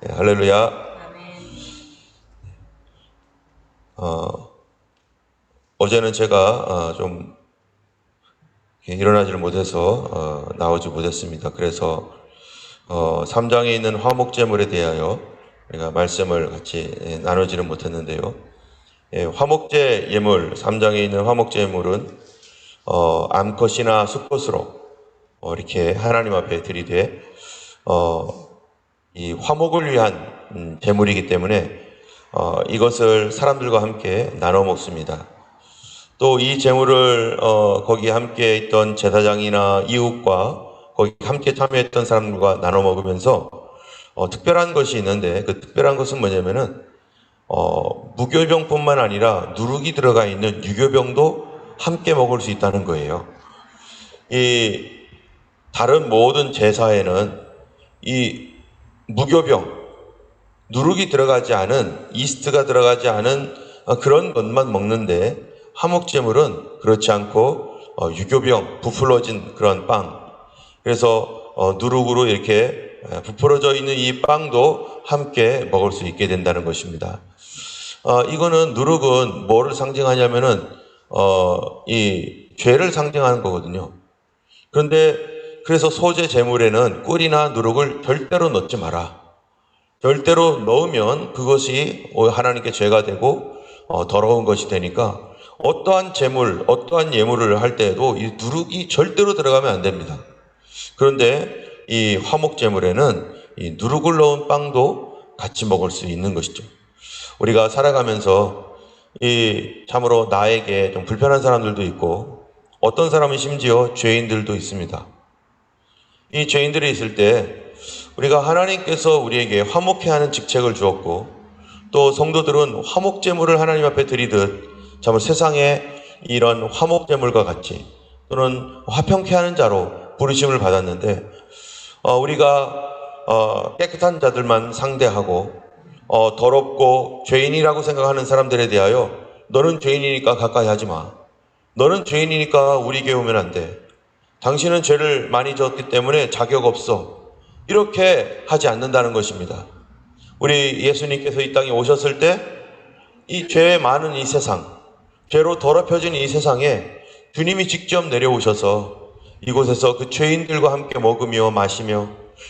네, 할렐루야. 어제는 제가 좀 일어나지를 못해서 나오지 못했습니다. 그래서 3장에 있는 화목제물에 대하여 우리가 말씀을 같이 나누지는 못했는데요. 화목제 예물, 3장에 있는 화목제 예물은 암컷이나 수컷으로 이렇게 하나님 앞에 드리되 이 화목을 위한 제물이기 때문에 이것을 사람들과 함께 나눠 먹습니다. 또 이 제물을 거기 함께 있던 제사장이나 이웃과 거기 함께 참여했던 사람들과 나눠 먹으면서 특별한 것이 있는데, 그 특별한 것은 뭐냐면은 무교병뿐만 아니라 누룩이 들어가 있는 유교병도 함께 먹을 수 있다는 거예요. 이 다른 모든 제사에는 이 무교병, 누룩이 들어가지 않은, 이스트가 들어가지 않은 그런 것만 먹는데, 화목제물은 그렇지 않고 유교병, 부풀어진 그런 빵, 그래서 누룩으로 이렇게 부풀어져 있는 이 빵도 함께 먹을 수 있게 된다는 것입니다. 이거는, 누룩은 뭐를 상징하냐면은 이 죄를 상징하는 거거든요. 그런데 그래서 소제 제물에는 꿀이나 누룩을 절대로 넣지 마라. 절대로 넣으면 그것이 하나님께 죄가 되고 더러운 것이 되니까 어떠한 제물, 어떠한 예물을 할 때에도 이 누룩이 절대로 들어가면 안 됩니다. 그런데 이 화목제물에는 이 누룩을 넣은 빵도 같이 먹을 수 있는 것이죠. 우리가 살아가면서 이 참으로 나에게 좀 불편한 사람들도 있고, 어떤 사람은 심지어 죄인들도 있습니다. 이 죄인들이 있을 때 우리가 하나님께서 우리에게 화목케 하는 직책을 주었고, 또 성도들은 화목제물을 하나님 앞에 드리듯 참으로 세상에 이런 화목제물과 같이 또는 화평케 하는 자로 부르심을 받았는데, 우리가 깨끗한 자들만 상대하고 더럽고 죄인이라고 생각하는 사람들에 대하여 너는 죄인이니까 가까이 하지 마. 너는 죄인이니까 우리 교회 오면 안 돼. 당신은 죄를 많이 졌기 때문에 자격 없어. 이렇게 하지 않는다는 것입니다. 우리 예수님께서 이 땅에 오셨을 때 이 죄 많은 이 세상, 죄로 더럽혀진 이 세상에 주님이 직접 내려오셔서 이곳에서 그 죄인들과 함께 먹으며 마시며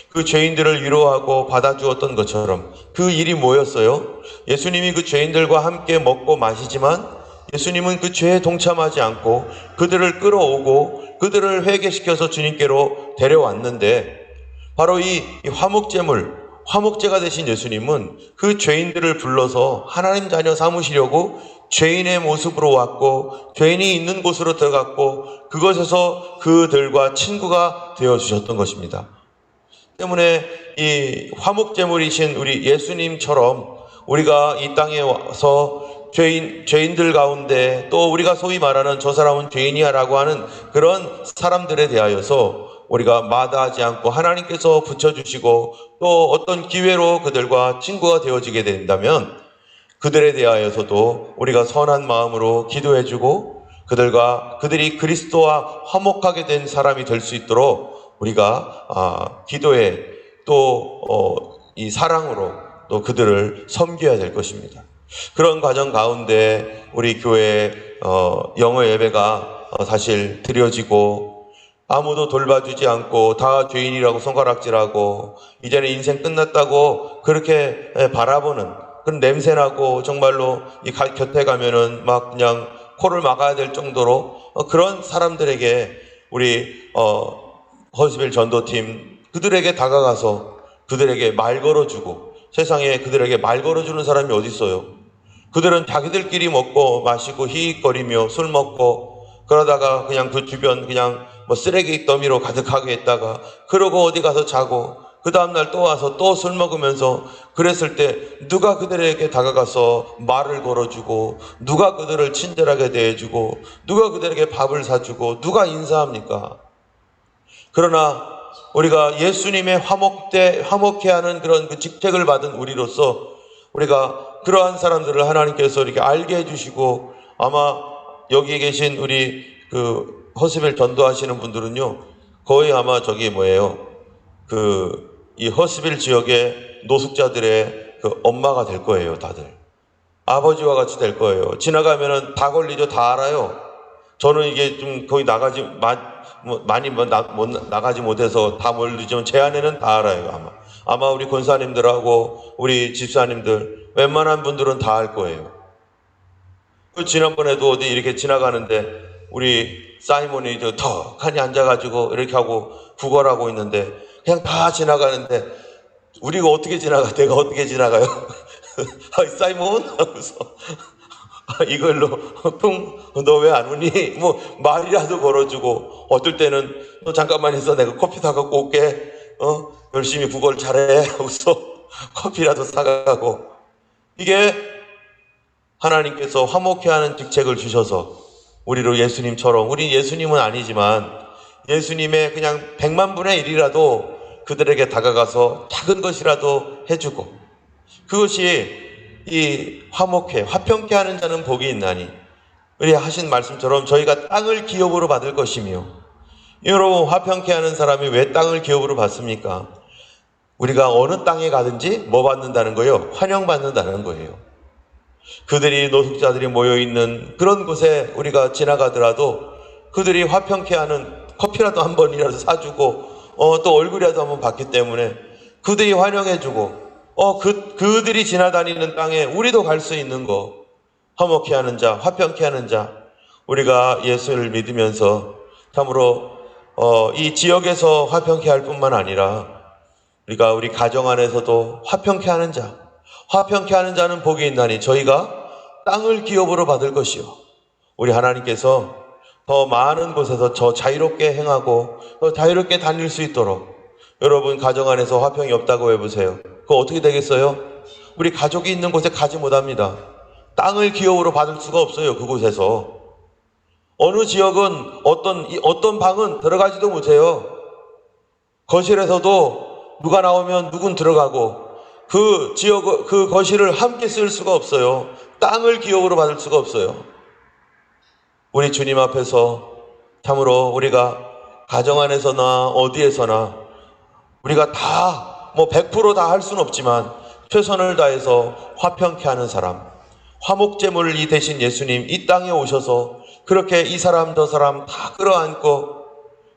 그 죄인들을 위로하고 받아주었던 것처럼 그 일이 뭐였어요? 예수님이 그 죄인들과 함께 먹고 마시지만 예수님은 그 죄에 동참하지 않고 그들을 끌어오고 그들을 회개시켜서 주님께로 데려왔는데, 바로 이 화목제물, 화목제가 되신 예수님은 그 죄인들을 불러서 하나님 자녀 삼으시려고 죄인의 모습으로 왔고 죄인이 있는 곳으로 들어갔고 그것에서 그들과 친구가 되어주셨던 것입니다. 때문에 이 화목제물이신 우리 예수님처럼 우리가 이 땅에 와서 죄인들 가운데, 또 우리가 소위 말하는 저 사람은 죄인이야 라고 하는 그런 사람들에 대하여서 우리가 마다하지 않고 하나님께서 붙여주시고 또 어떤 기회로 그들과 친구가 되어지게 된다면 그들에 대하여서도 우리가 선한 마음으로 기도해주고 그들이 그리스도와 화목하게 된 사람이 될 수 있도록 우리가 기도에 또 이 사랑으로 또 그들을 섬겨야 될 것입니다. 그런 과정 가운데 우리 교회 영어 예배가 사실 드려지고 아무도 돌봐주지 않고 다 죄인이라고 손가락질하고 이제는 인생 끝났다고 그렇게 바라보는 그런 냄새나고, 정말로 이 곁에 가면은 막 그냥 코를 막아야 될 정도로 그런 사람들에게 우리 허스빌 전도팀 그들에게 다가가서 그들에게 말 걸어주고, 세상에 그들에게 말 걸어주는 사람이 어디 있어요? 그들은 자기들끼리 먹고 마시고 히익거리며 술 먹고 그러다가 그냥 그 주변 그냥 뭐 쓰레기 더미로 가득하게 했다가 그러고 어디 가서 자고 그 다음날 또 와서 또 술 먹으면서 그랬을 때 누가 그들에게 다가가서 말을 걸어주고 누가 그들을 친절하게 대해주고 누가 그들에게 밥을 사주고 누가 인사합니까? 그러나 우리가 예수님의 화목케 하는 그런 그 직책을 받은 우리로서 우리가 그러한 사람들을 하나님께서 이렇게 알게 해주시고, 아마 여기 계신 우리 그 허스벨 전도하시는 분들은요 거의 아마 저기 뭐예요, 그 이 허스빌 지역의 노숙자들의 그 엄마가 될 거예요, 다들. 아버지와 같이 될 거예요. 지나가면은 다 걸리죠, 다 알아요. 저는 이게 좀 거의 많이 나가지 못해서 다 모르지만 제 아내는 다 알아요, 아마 우리 권사님들하고 우리 집사님들, 웬만한 분들은 다 알 거예요. 그 지난번에도 어디 이렇게 지나가는데 우리 사이몬이 저 턱하니 앉아가지고 이렇게 하고 구걸하고 있는데 그냥 다 지나가는데 우리가 어떻게 지나가? 내가 어떻게 지나가요? 사이몬? 하면서 이걸로 너 왜 안 오니? 뭐 말이라도 걸어주고 어떨 때는 너 잠깐만 있어 내가 커피 사갖고 올게. 열심히 구걸 잘해 하고서 커피라도 사가고. 이게 하나님께서 화목해 하는 직책을 주셔서 우리로 예수님처럼, 우리 예수님은 아니지만 예수님의 그냥 100만 분의 1이라도 그들에게 다가가서 작은 것이라도 해주고, 그것이 이 화평케 하는 자는 복이 있나니, 우리 하신 말씀처럼 저희가 땅을 기업으로 받을 것이며. 여러분, 화평케 하는 사람이 왜 땅을 기업으로 받습니까? 우리가 어느 땅에 가든지 뭐 받는다는 거예요? 환영받는다는 거예요. 그들이 노숙자들이 모여있는 그런 곳에 우리가 지나가더라도 그들이 화평케 하는 커피라도 한 번이라도 사주고 또 얼굴이라도 한번 봤기 때문에 그들이 환영해주고 그들이 지나다니는 땅에 우리도 갈 수 있는 거, 화목케 하는 자, 화평케 하는 자, 우리가 예수를 믿으면서 참으로 이 지역에서 화평케 할 뿐만 아니라 우리가 우리 가정 안에서도 화평케 하는 자, 화평케 하는 자는 복이 있나니 저희가 땅을 기업으로 받을 것이요. 우리 하나님께서 더 많은 곳에서 저 자유롭게 행하고 더 자유롭게 다닐 수 있도록, 여러분 가정 안에서 화평이 없다고 해보세요. 그거 어떻게 되겠어요? 우리 가족이 있는 곳에 가지 못합니다. 땅을 기업으로 받을 수가 없어요. 그곳에서 어느 지역은 어떤 방은 들어가지도 못해요. 거실에서도 누가 나오면 누군 들어가고 그 거실을 함께 쓸 수가 없어요. 땅을 기업으로 받을 수가 없어요. 우리 주님 앞에서 참으로 우리가 가정 안에서나 어디에서나 우리가 다 100% 다 할 수는 없지만 최선을 다해서 화평케 하는 사람, 화목제물을 대신 예수님 이 땅에 오셔서 그렇게 이 사람 저 사람 다 끌어안고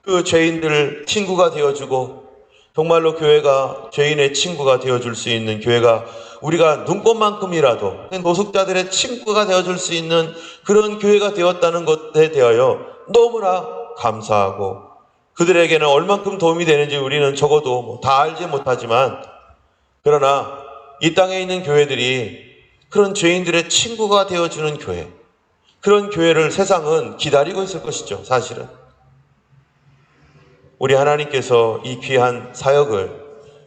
그 죄인들 친구가 되어주고, 정말로 교회가 죄인의 친구가 되어줄 수 있는 교회가, 우리가 눈꽃만큼이라도 노숙자들의 친구가 되어줄 수 있는 그런 교회가 되었다는 것에 대하여 너무나 감사하고, 그들에게는 얼만큼 도움이 되는지 우리는 적어도 다 알지 못하지만, 그러나 이 땅에 있는 교회들이 그런 죄인들의 친구가 되어주는 교회, 그런 교회를 세상은 기다리고 있을 것이죠. 사실은 우리 하나님께서 이 귀한 사역을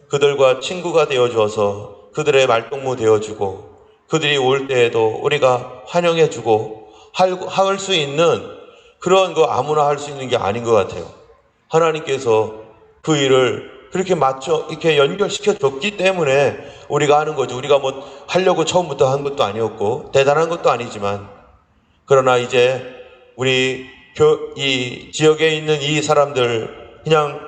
그들과 친구가 되어주어서 그들의 말동무 되어주고, 그들이 올 때에도 우리가 환영해주고 할 수 있는 그런 거 아무나 할 수 있는 게 아닌 것 같아요. 하나님께서 그 일을 그렇게 이렇게 연결시켜 줬기 때문에 우리가 하는 거죠. 우리가 하려고 처음부터 한 것도 아니었고 대단한 것도 아니지만, 그러나 이제 우리 이 지역에 있는 이 사람들 그냥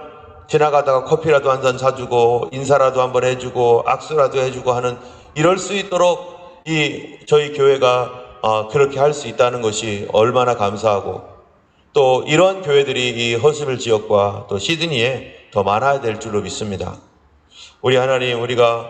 지나가다가 커피라도 한 잔 사주고 인사라도 한번 해주고 악수라도 해주고 하는, 이럴 수 있도록 저희 교회가 그렇게 할 수 있다는 것이 얼마나 감사하고, 또 이런 교회들이 이 허스빌 지역과 또 시드니에 더 많아야 될 줄로 믿습니다. 우리 하나님, 우리가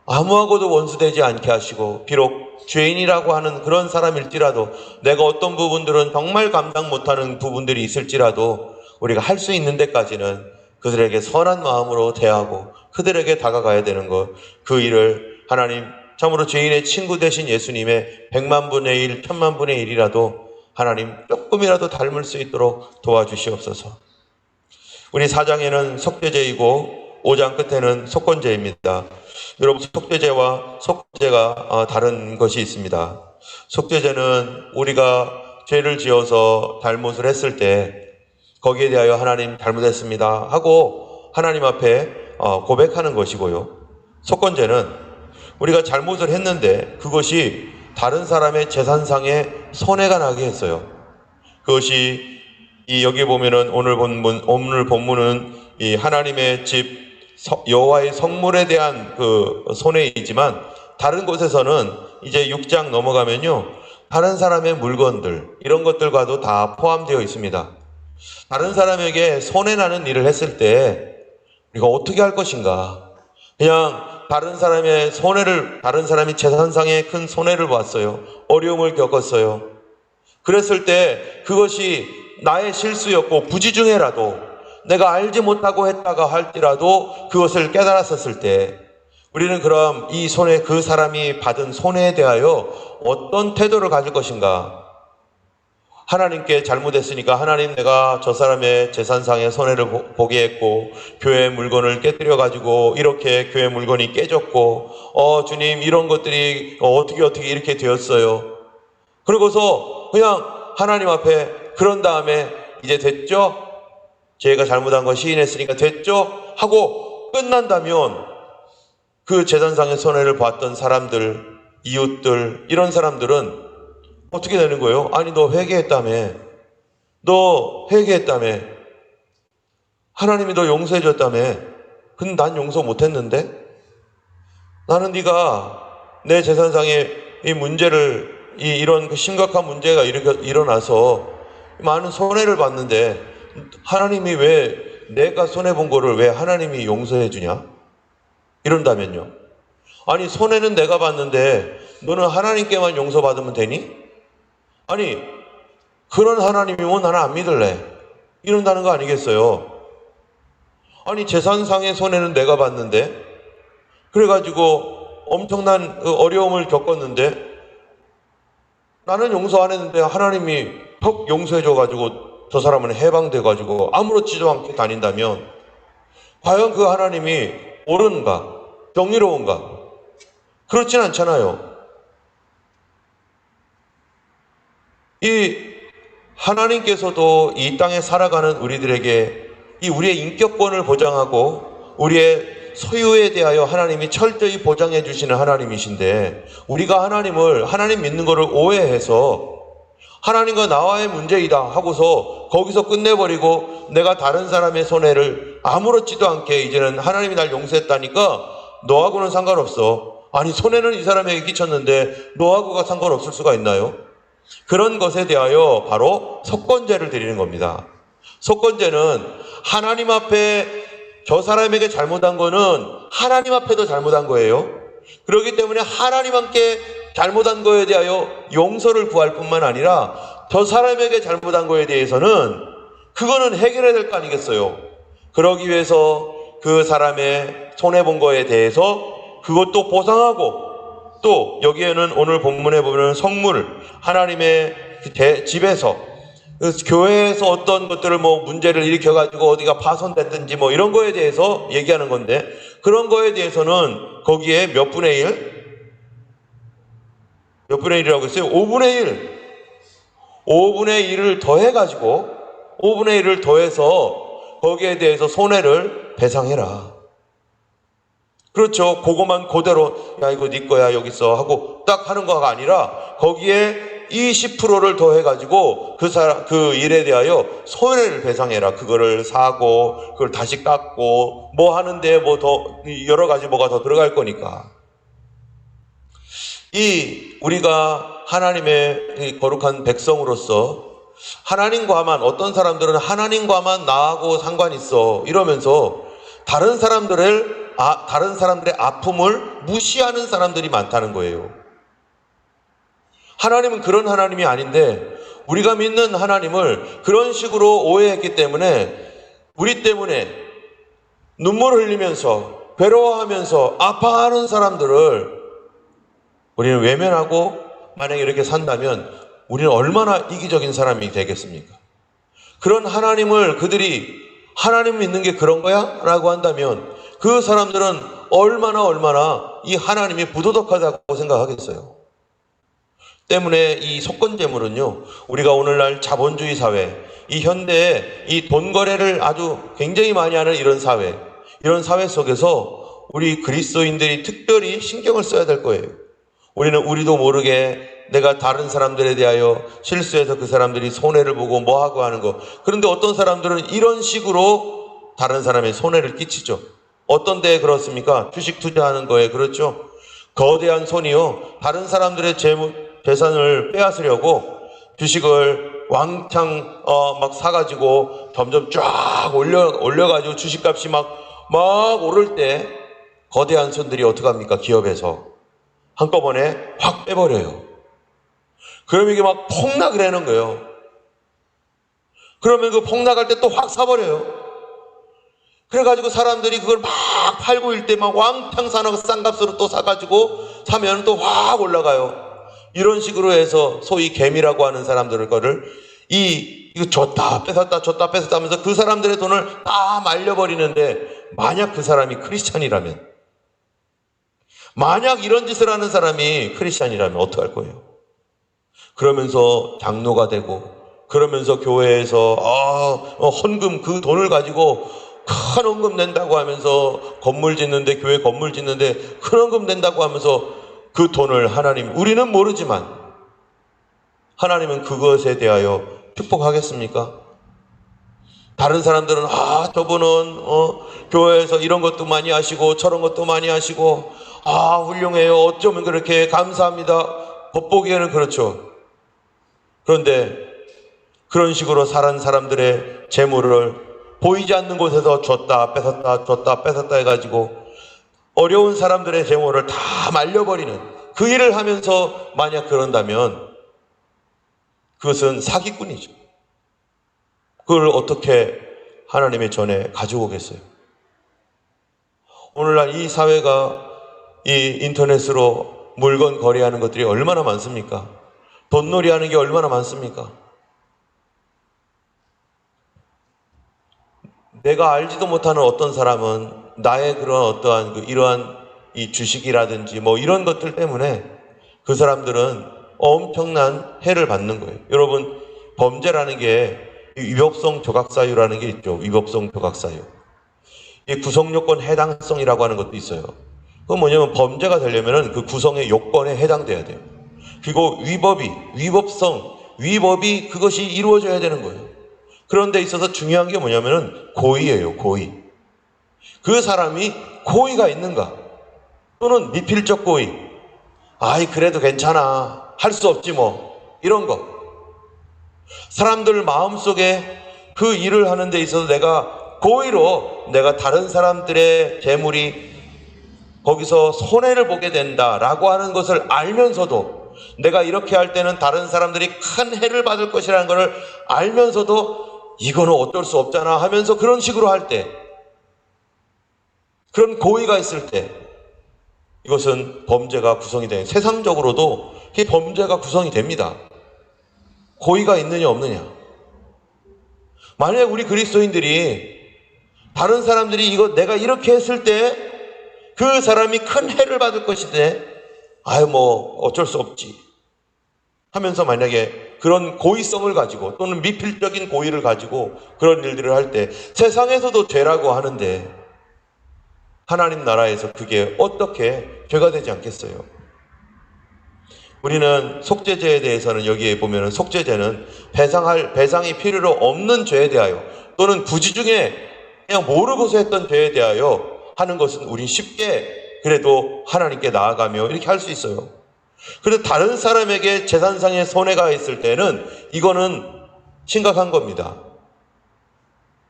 아무하고도 원수되지 않게 하시고, 비록 죄인이라고 하는 그런 사람일지라도, 내가 어떤 부분들은 정말 감당 못하는 부분들이 있을지라도 우리가 할 수 있는 데까지는 그들에게 선한 마음으로 대하고 그들에게 다가가야 되는 것, 그 일을 하나님 참으로 죄인의 친구 되신 예수님의 100만 분의 1, 1000만 분의 1이라도 하나님 조금이라도 닮을 수 있도록 도와주시옵소서. 우리 4장에는 속죄제이고 5장 끝에는 속건제입니다. 여러분, 속죄제와 속건제가 다른 것이 있습니다. 속죄제는 우리가 죄를 지어서 잘못을 했을 때 거기에 대하여 하나님 잘못했습니다 하고 하나님 앞에 고백하는 것이고요. 속건제는 우리가 잘못을 했는데 그것이 다른 사람의 재산상에 손해가 나게 했어요. 그것이 여기 보면은 오늘 본문은 이 하나님의 집 여호와의 성물에 대한 그 손해이지만 다른 곳에서는 이제 6장 넘어가면요, 다른 사람의 물건들 이런 것들과도 다 포함되어 있습니다. 다른 사람에게 손해나는 일을 했을 때 우리가 어떻게 할 것인가? 그냥 다른 사람이 재산상에 큰 손해를 봤어요. 어려움을 겪었어요. 그랬을 때 그것이 나의 실수였고 부지중에라도 내가 알지 못하고 했다가 할지라도 그것을 깨달았었을 때 우리는 그럼 그 사람이 받은 손해에 대하여 어떤 태도를 가질 것인가? 하나님께 잘못했으니까 하나님, 내가 저 사람의 재산상의 손해를 보게 했고 교회 물건을 깨뜨려 가지고 이렇게 교회 물건이 깨졌고 주님, 이런 것들이 어떻게 이렇게 되었어요. 그러고서 그냥 하나님 앞에, 그런 다음에 이제 됐죠? 제가 잘못한 거 시인했으니까 됐죠? 하고 끝난다면 그 재산상의 손해를 봤던 사람들, 이웃들, 이런 사람들은 어떻게 되는 거예요? 아니, 너 회개했다며. 하나님이 너 용서해줬다며. 근데 난 용서 못했는데? 나는 네가 내 재산상의 이 문제를, 이런 심각한 문제가 일어나서 많은 손해를 봤는데 하나님이 왜 내가 손해본 거를 왜 하나님이 용서해 주냐? 이런다면요. 아니, 손해는 내가 봤는데 너는 하나님께만 용서받으면 되니? 아니, 그런 하나님이면 나는 안 믿을래. 이런다는 거 아니겠어요? 아니, 재산상의 손해는 내가 봤는데, 그래가지고 엄청난 어려움을 겪었는데, 나는 용서 안 했는데 하나님이 턱 용서해줘가지고 저 사람은 해방돼가지고 아무렇지도 않게 다닌다면, 과연 그 하나님이 옳은가? 정의로운가? 그렇진 않잖아요. 이 하나님께서도 이 땅에 살아가는 우리들에게 이 우리의 인격권을 보장하고 우리의 소유에 대하여 하나님이 철저히 보장해 주시는 하나님이신데, 우리가 하나님 믿는 것을 오해해서 하나님과 나와의 문제이다 하고서 거기서 끝내버리고 내가 다른 사람의 손해를 아무렇지도 않게 이제는 하나님이 날 용서했다니까 너하고는 상관없어. 아니, 손해는 이 사람에게 끼쳤는데 너하고가 상관없을 수가 있나요? 그런 것에 대하여 바로 속건제를 드리는 겁니다. 속건제는 하나님 앞에 저 사람에게 잘못한 거는 하나님 앞에도 잘못한 거예요. 그렇기 때문에 하나님 함께 잘못한 거에 대하여 용서를 구할 뿐만 아니라 저 사람에게 잘못한 거에 대해서는 그거는 해결해야 될 거 아니겠어요. 그러기 위해서 그 사람의 손해본 거에 대해서 그것도 보상하고, 또 여기에는 오늘 본문에 보면 성물, 하나님의 집에서, 교회에서 어떤 것들을 문제를 일으켜가지고 어디가 파손됐든지 이런 거에 대해서 얘기하는 건데, 그런 거에 대해서는 거기에 몇 분의 1이라고 했어요? 5분의 1을 더해가지고 5분의 1을 더해서 거기에 대해서 손해를 배상해라. 그렇죠. 그거만 그대로 야, 이거 네 거야 여기 있어 하고 딱 하는 거가 아니라 거기에 20%를 더해가지고 그 일에 대하여 손해를 배상해라. 그거를 사고 그걸 다시 깎고 하는데 더 여러 가지 뭐가 더 들어갈 거니까. 우리가 하나님의 거룩한 백성으로서 어떤 사람들은 하나님과만 나하고 상관 있어 이러면서 다른 사람들의 아픔을 무시하는 사람들이 많다는 거예요. 하나님은 그런 하나님이 아닌데 우리가 믿는 하나님을 그런 식으로 오해했기 때문에 우리 때문에 눈물을 흘리면서 괴로워하면서 아파하는 사람들을 우리는 외면하고 만약에 이렇게 산다면 우리는 얼마나 이기적인 사람이 되겠습니까? 그런 하나님을 그들이 하나님 믿는 게 그런 거야? 라고 한다면 그 사람들은 얼마나 이 하나님이 부도덕하다고 생각하겠어요. 때문에 이 속건제물은요, 우리가 오늘날 자본주의 사회, 이 현대에 이 돈 거래를 아주 굉장히 많이 하는 이런 사회 속에서 우리 그리스도인들이 특별히 신경을 써야 될 거예요. 우리는 우리도 모르게 내가 다른 사람들에 대하여 실수해서 그 사람들이 손해를 보고 하고 하는 거. 그런데 어떤 사람들은 이런 식으로 다른 사람의 손해를 끼치죠. 어떤 데에 그렇습니까? 주식 투자하는 거에 그렇죠. 거대한 손이요, 다른 사람들의 재산을 빼앗으려고 주식을 왕창 막 사가지고 점점 쫙 올려가지고 주식값이 막 오를 때 거대한 손들이 어떡합니까? 기업에서 한꺼번에 확 빼버려요. 그럼 이게 막 폭락을 하는 거예요. 그러면 그 폭락할 때 또 확 사버려요. 그래가지고 사람들이 그걸 막 팔고 일 때 막 왕창 사놓고 싼 값으로 또 사가지고 사면 또 확 올라가요. 이런 식으로 해서 소위 개미라고 하는 사람들 거를 이거 줬다 뺏었다 줬다 뺏었다 하면서 그 사람들의 돈을 다 말려버리는데, 만약 그 사람이 크리스찬이라면, 만약 이런 짓을 하는 사람이 크리스찬이라면 어떡할 거예요? 그러면서 장로가 되고, 그러면서 교회에서 헌금, 그 돈을 가지고 큰 헌금 낸다고 하면서 건물 짓는데, 교회 건물 짓는데 큰 헌금 낸다고 하면서 그 돈을 우리는 모르지만 하나님은 그것에 대하여 축복하겠습니까? 다른 사람들은 저분은 교회에서 이런 것도 많이 하시고 저런 것도 많이 하시고 훌륭해요, 어쩌면 그렇게 감사합니다. 겉보기에는 그렇죠. 그런데 그런 식으로 살은 사람들의 재물을 보이지 않는 곳에서 줬다 뺏었다 줬다 뺏었다 해가지고 어려운 사람들의 재물을 다 말려버리는 그 일을 하면서 만약 그런다면 그것은 사기꾼이죠. 그걸 어떻게 하나님의 전에 가지고 오겠어요? 오늘날 이 사회가 이 인터넷으로 물건 거래하는 것들이 얼마나 많습니까? 돈놀이 하는 게 얼마나 많습니까? 내가 알지도 못하는 어떤 사람은 나의 그런 어떠한 이러한 이 주식이라든지 뭐 이런 것들 때문에 그 사람들은 엄청난 해를 받는 거예요. 여러분, 범죄라는 게 위법성 조각사유라는 게 있죠. 위법성 조각사유. 이 구성요건 해당성이라고 하는 것도 있어요. 그건 뭐냐면 범죄가 되려면은 그 구성의 요건에 해당돼야 돼요. 그리고 위법이 그것이 이루어져야 되는 거예요. 그런 데 있어서 중요한 게 뭐냐면은 고의예요, 고의. 그 사람이 고의가 있는가? 또는 미필적 고의. 그래도 괜찮아. 할 수 없지 뭐. 이런 거. 사람들 마음속에 그 일을 하는 데 있어서 내가 고의로 내가 다른 사람들의 재물이 거기서 손해를 보게 된다라고 하는 것을 알면서도, 내가 이렇게 할 때는 다른 사람들이 큰 해를 받을 것이라는 것을 알면서도 이거는 어쩔 수 없잖아 하면서 그런 식으로 할 때, 그런 고의가 있을 때 이것은 범죄가 구성이 돼요. 세상적으로도 이 범죄가 구성이 됩니다. 고의가 있느냐 없느냐. 만약 우리 그리스도인들이 다른 사람들이 이거 내가 이렇게 했을 때 그 사람이 큰 해를 받을 것인데 뭐 어쩔 수 없지 하면서 만약에 그런 고의성을 가지고 또는 미필적인 고의를 가지고 그런 일들을 할 때 세상에서도 죄라고 하는데 하나님 나라에서 그게 어떻게 죄가 되지 않겠어요? 우리는 속죄죄에 대해서는 여기에 보면은 속죄죄는 배상이 필요로 없는 죄에 대하여 또는 부지 중에 그냥 모르고서 했던 죄에 대하여 하는 것은 우리 쉽게 그래도 하나님께 나아가며 이렇게 할 수 있어요. 그런데 다른 사람에게 재산상의 손해가 있을 때는 이거는 심각한 겁니다.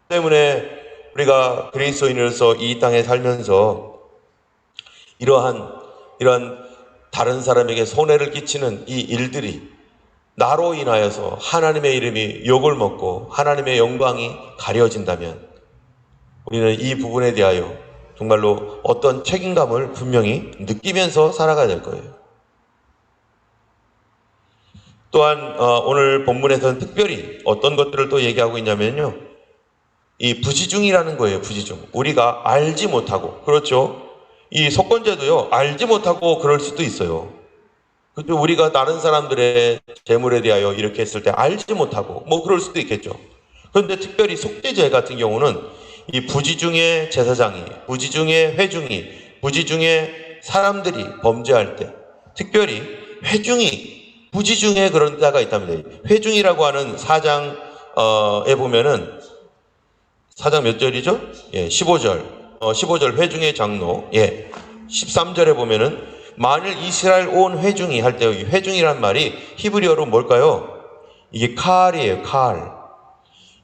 때문에 우리가 그리스도인으로서 이 땅에 살면서 이러한 다른 사람에게 손해를 끼치는 이 일들이 나로 인하여서 하나님의 이름이 욕을 먹고 하나님의 영광이 가려진다면 우리는 이 부분에 대하여 정말로 어떤 책임감을 분명히 느끼면서 살아가야 될 거예요. 또한 오늘 본문에서는 특별히 어떤 것들을 또 얘기하고 있냐면요, 이 부지중이라는 거예요. 부지중. 우리가 알지 못하고, 그렇죠? 이 속건제도요, 알지 못하고 그럴 수도 있어요. 그렇죠? 우리가 다른 사람들의 재물에 대하여 이렇게 했을 때 알지 못하고 뭐 그럴 수도 있겠죠. 그런데 특별히 속죄제 같은 경우는 이 부지중의 제사장이, 부지중의 회중이, 부지중의 사람들이 범죄할 때 특별히 회중이, 부지중에 그런 자가 있답니다. 회중이라고 하는 4장에 보면은 4장 몇 절이죠? 15절. 15절 회중의 장로, 13절에 보면은 만일 이스라엘 온 회중이 할 때, 회중이란 말이 히브리어로 뭘까요? 이게 칼이에요, 칼.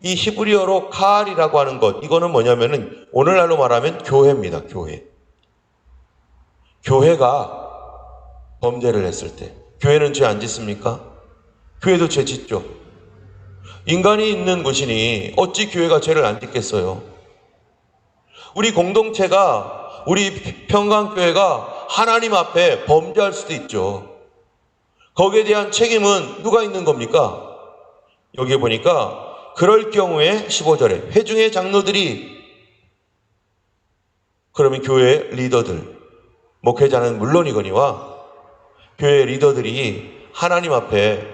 이 히브리어로 칼이라고 하는 것, 이거는 뭐냐면은 오늘날로 말하면 교회입니다, 교회. 교회가 범죄를 했을 때, 교회는 죄 안 짓습니까? 교회도 죄 짓죠. 인간이 있는 곳이니 어찌 교회가 죄를 안 짓겠어요? 우리 공동체가, 우리 평강교회가 하나님 앞에 범죄할 수도 있죠. 거기에 대한 책임은 누가 있는 겁니까? 여기에 보니까 그럴 경우에 15절에 회중의 장로들이, 그러면 교회 리더들, 목회자는 물론이거니와 교회 리더들이 하나님 앞에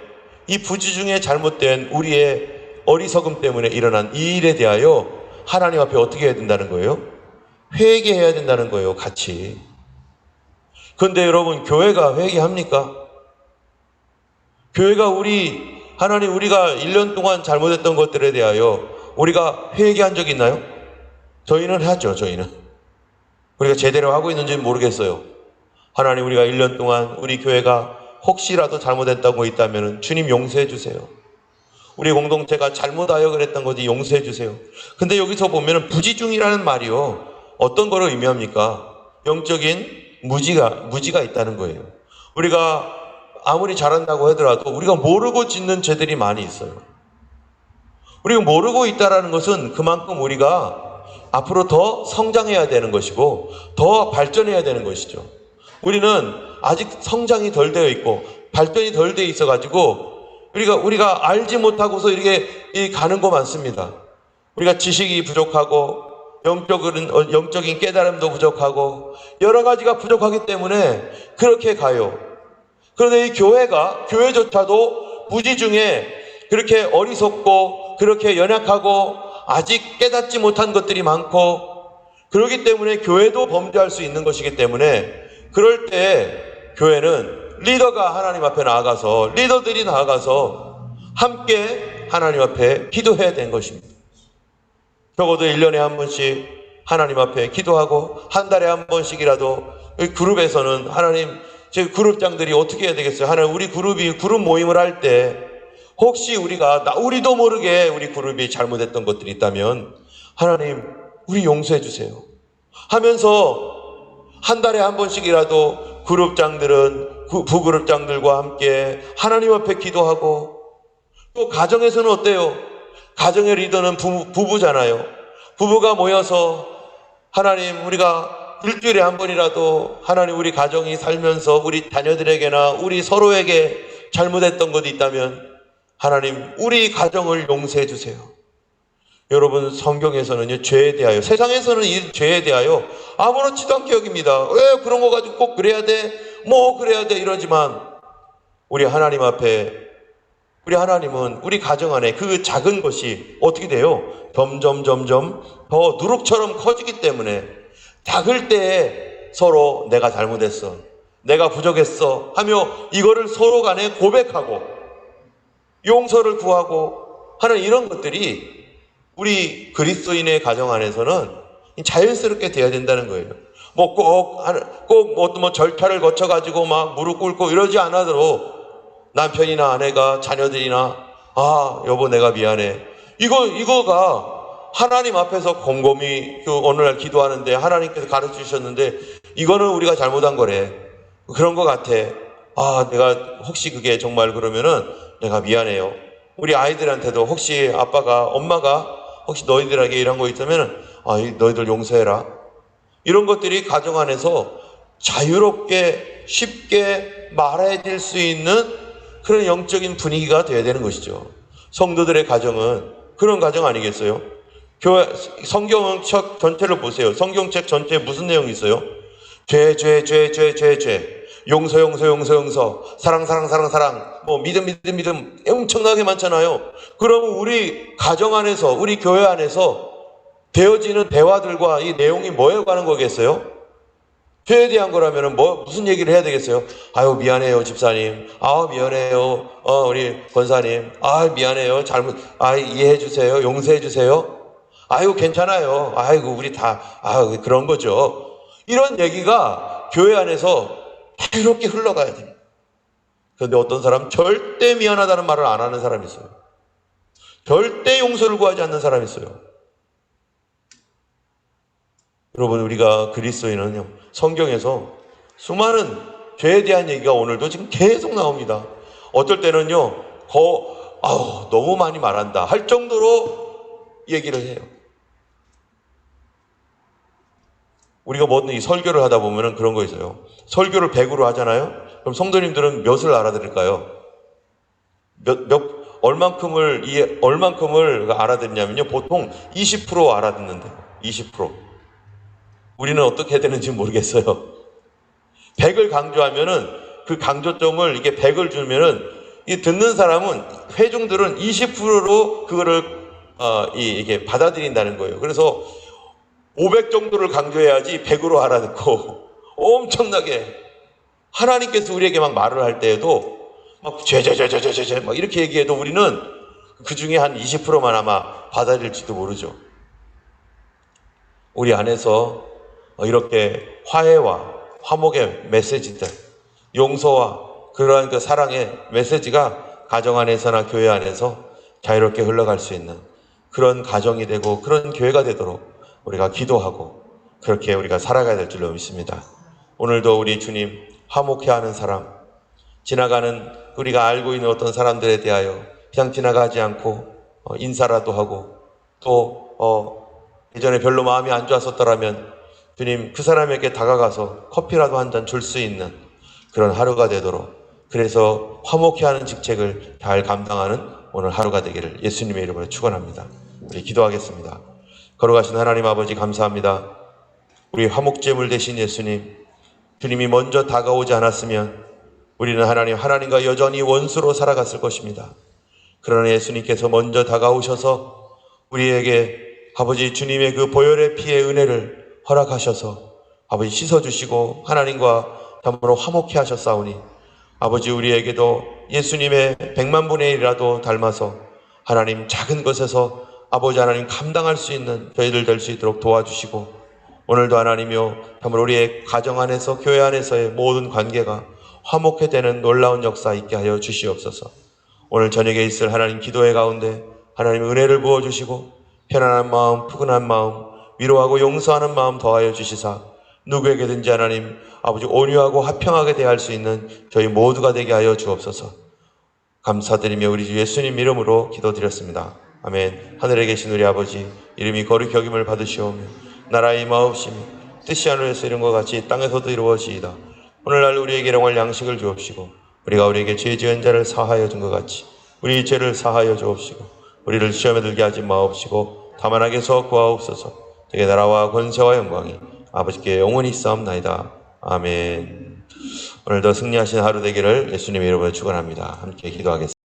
이 부지중에 잘못된 우리의 어리석음 때문에 일어난 이 일에 대하여 하나님 앞에 어떻게 해야 된다는 거예요? 회개해야 된다는 거예요, 같이. 그런데 여러분, 교회가 회개합니까? 교회가 하나님, 우리가 1년 동안 잘못했던 것들에 대하여 우리가 회개한 적 있나요? 저희는 하죠, 저희는. 우리가 제대로 하고 있는지는 모르겠어요. 하나님, 우리가 1년 동안 우리 교회가 혹시라도 잘못했다고 있다면 주님 용서해 주세요. 우리 공동체가 잘못하여 그랬던 거지 용서해 주세요. 근데 여기서 보면은 부지중이라는 말이요, 어떤 거를 의미합니까? 영적인 무지가 있다는 거예요. 우리가 아무리 잘한다고 하더라도 우리가 모르고 짓는 죄들이 많이 있어요. 우리가 모르고 있다라는 것은 그만큼 우리가 앞으로 더 성장해야 되는 것이고 더 발전해야 되는 것이죠. 우리는 아직 성장이 덜 되어 있고 발전이 덜 되어 있어가지고 우리가 알지 못하고서 이렇게 가는 거 많습니다. 우리가 지식이 부족하고 영적인 깨달음도 부족하고 여러 가지가 부족하기 때문에 그렇게 가요. 그런데 이 교회조차도 부지중에 그렇게 어리석고 그렇게 연약하고 아직 깨닫지 못한 것들이 많고, 그렇기 때문에 교회도 범죄할 수 있는 것이기 때문에 그럴 때 교회는 리더가 하나님 앞에 나아가서, 리더들이 나아가서 함께 하나님 앞에 기도해야 되는 것입니다. 적어도 1년에 한 번씩 하나님 앞에 기도하고 한 달에 한 번씩이라도 그룹에서는 하나님, 제 그룹장들이 어떻게 해야 되겠어요? 하나님, 우리 그룹 모임을 할 때 혹시 우리도 모르게 우리 그룹이 잘못했던 것들이 있다면 하나님, 우리 용서해 주세요 하면서 한 달에 한 번씩이라도 그룹장들은 부그룹장들과 함께 하나님 앞에 기도하고, 또 가정에서는 어때요? 가정의 리더는 부부잖아요. 부부가 모여서 하나님, 우리가 일주일에 한 번이라도 하나님, 우리 가정이 살면서 우리 자녀들에게나 우리 서로에게 잘못했던 것이 있다면 하나님, 우리 가정을 용서해 주세요. 여러분, 성경에서는요, 죄에 대하여, 세상에서는 이 죄에 대하여 아무렇지도 않게 여깁니다. 왜 그런 거 가지고 꼭 그래야 돼? 그래야 돼? 이러지만 우리 하나님 앞에, 우리 하나님은 우리 가정 안에 그 작은 것이 어떻게 돼요? 점점 더 누룩처럼 커지기 때문에 작을 때 서로 내가 잘못했어, 내가 부족했어 하며 이거를 서로 간에 고백하고 용서를 구하고 하는 이런 것들이 우리 그리스도인의 가정 안에서는 자연스럽게 돼야 된다는 거예요. 꼭 절차를 거쳐가지고 막 무릎 꿇고 이러지 않아도 남편이나 아내가, 자녀들이나, 여보 내가 미안해, 이거가 하나님 앞에서 곰곰이 오늘날 기도하는데 하나님께서 가르쳐 주셨는데 이거는 우리가 잘못한 거래, 그런 것 같아. 내가 혹시 그게 정말 그러면은 내가 미안해요. 우리 아이들한테도 혹시 엄마가 혹시 너희들에게 이런 거 있다면 너희들 용서해라. 이런 것들이 가정 안에서 자유롭게 쉽게 말해질 수 있는 그런 영적인 분위기가 되어야 되는 것이죠. 성도들의 가정은 그런 가정 아니겠어요? 성경책 전체를 보세요. 성경책 전체에 무슨 내용이 있어요? 죄, 용서, 사랑, 믿음 엄청나게 많잖아요. 그러면 우리 가정 안에서, 우리 교회 안에서 되어지는 대화들과 이 내용이 뭐에 관한 거겠어요? 죄에 대한 거라면 무슨 얘기를 해야 되겠어요? 미안해요 집사님, 미안해요 우리 권사님, 미안해요, 이해해 주세요, 용서해 주세요. 아이고 괜찮아요. 아이고 우리 다 그런 거죠. 이런 얘기가 교회 안에서 자유롭게 흘러가야 됩니다. 그런데 어떤 사람 절대 미안하다는 말을 안 하는 사람이 있어요. 절대 용서를 구하지 않는 사람이 있어요. 여러분, 우리가 그리스도인은요, 성경에서 수많은 죄에 대한 얘기가 오늘도 지금 계속 나옵니다. 어떨 때는요, 너무 많이 말한다 할 정도로 얘기를 해요. 우리가 뭐든 이 설교를 하다 보면은 그런 거 있어요. 설교를 100으로 하잖아요? 그럼 성도님들은 몇을 알아들을까요? 얼만큼을 알아듣냐면요. 보통 20% 알아듣는데, 20%. 우리는 어떻게 해야 되는지 모르겠어요. 100을 강조하면은 그 강조점을 이게 100을 주면은 이 듣는 사람은 회중들은 20%로 그거를 이게 받아들인다는 거예요. 그래서 500 정도를 강조해야지 100으로 알아듣고 엄청나게 하나님께서 우리에게 막 말을 할 때에도 막 죄죄죄죄죄죄 막 이렇게 얘기해도 우리는 그 중에 한 20%만 아마 받아들일지도 모르죠. 우리 안에서 이렇게 화해와 화목의 메시지들, 용서와 그러한 그 사랑의 메시지가 가정 안에서나 교회 안에서 자유롭게 흘러갈 수 있는 그런 가정이 되고 그런 교회가 되도록 우리가 기도하고 그렇게 우리가 살아가야 될 줄로 믿습니다. 오늘도 우리 주님 화목해 하는 사람, 지나가는 우리가 알고 있는 어떤 사람들에 대하여 그냥 지나가지 않고 인사라도 하고 또 예전에 별로 마음이 안 좋았었더라면 주님 그 사람에게 다가가서 커피라도 한 잔 줄 수 있는 그런 하루가 되도록, 그래서 화목해 하는 직책을 잘 감당하는 오늘 하루가 되기를 예수님의 이름으로 축원합니다. 우리 기도하겠습니다. 걸어가신 하나님 아버지 감사합니다. 우리 화목제물 되신 예수님, 주님이 먼저 다가오지 않았으면 우리는 하나님과 여전히 원수로 살아갔을 것입니다. 그러나 예수님께서 먼저 다가오셔서 우리에게 아버지 주님의 그 보혈의 피의 은혜를 허락하셔서 아버지 씻어주시고 하나님과 참으로 화목해 하셨사오니 아버지 우리에게도 예수님의 100만 분의 1이라도 닮아서 하나님 작은 것에서 아버지 하나님 감당할 수 있는 저희들 될 수 있도록 도와주시고, 오늘도 하나님이여 참으로 우리의 가정 안에서 교회 안에서의 모든 관계가 화목해 되는 놀라운 역사 있게 하여 주시옵소서. 오늘 저녁에 있을 하나님 기도회 가운데 하나님 은혜를 부어주시고 편안한 마음, 푸근한 마음, 위로하고 용서하는 마음 더하여 주시사 누구에게든지 하나님 아버지 온유하고 화평하게 대할 수 있는 저희 모두가 되게 하여 주옵소서. 감사드리며 우리 주 예수님 이름으로 기도드렸습니다. 아멘. 하늘에 계신 우리 아버지 이름이 거룩히 여김을 받으시오며 나라의 임하옵시며 뜻이 하늘에서 이룬 것 같이 땅에서도 이루어지이다. 오늘날 우리에게 일용할 양식을 주옵시고 우리가 우리에게 죄 지은 자를 사하여 준 것 같이 우리 죄를 사하여 주옵시고 우리를 시험에 들게 하지 마옵시고 다만 악에서 구하옵소서. 되게 나라와 권세와 영광이 아버지께 영원히 있사옵나이다. 아멘. 오늘도 승리하신 하루 되기를 예수님의 이름으로 축원합니다. 함께 기도하겠습니다.